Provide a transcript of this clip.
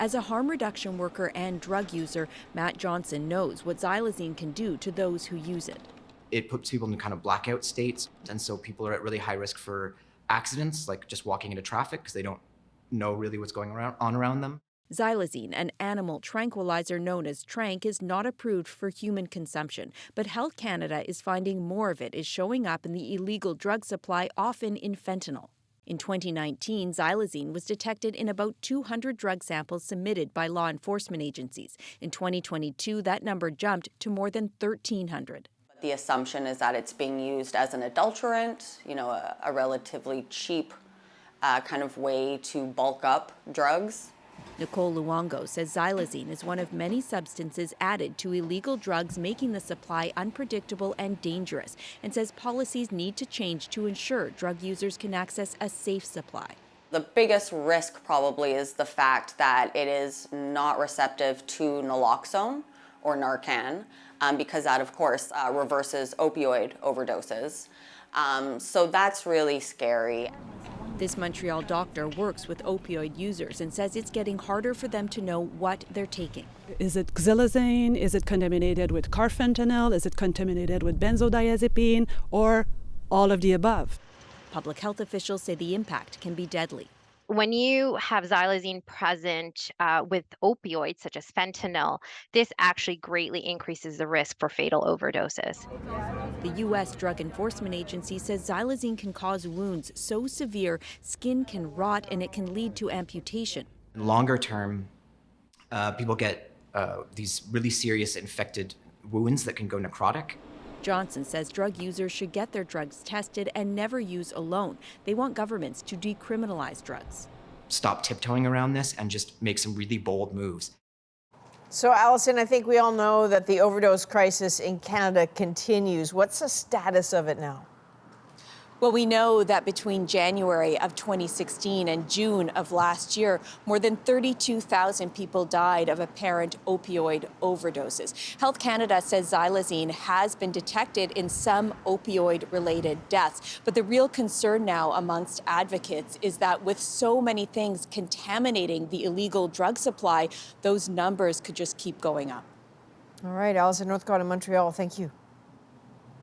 As a harm reduction worker and drug user, Matt Johnson knows what xylazine can do to those who use it. It puts people in kind of blackout states, and so people are at really high risk for accidents, like just walking into traffic because they don't know really what's going on around them. Xylazine, an animal tranquilizer known as Tranq, is not approved for human consumption, but Health Canada is finding more of it is showing up in the illegal drug supply, often in fentanyl. In 2019, xylazine was detected in about 200 drug samples submitted by law enforcement agencies. In 2022, that number jumped to more than 1,300. The assumption is that it's being used as an adulterant, a relatively cheap kind of way to bulk up drugs. Nicole Luongo says xylazine is one of many substances added to illegal drugs, making the supply unpredictable and dangerous, and says policies need to change to ensure drug users can access a safe supply. The biggest risk probably is the fact that it is not receptive to naloxone or Narcan, because that, of course, reverses opioid overdoses. So that's really scary. This Montreal doctor works with opioid users and says it's getting harder for them to know what they're taking. Is it xylazine? Is it contaminated with carfentanil? Is it contaminated with benzodiazepine? Or all of the above? Public health officials say the impact can be deadly. When you have xylazine present with opioids such as fentanyl, this actually greatly increases the risk for fatal overdoses. The U.S. Drug Enforcement Agency says xylazine can cause wounds so severe skin can rot and it can lead to amputation. Longer term, people get these really serious infected wounds that can go necrotic. Johnson says drug users should get their drugs tested and never use alone. They want governments to decriminalize drugs. Stop tiptoeing around this and just make some really bold moves. So, Allison, I think we all know that the overdose crisis in Canada continues. What's the status of it now? Well, we know that between January of 2016 and June of last year, more than 32,000 people died of apparent opioid overdoses. Health Canada says xylazine has been detected in some opioid-related deaths. But the real concern now amongst advocates is that with so many things contaminating the illegal drug supply, those numbers could just keep going up. All right, Allison Northcott in Montreal, thank you.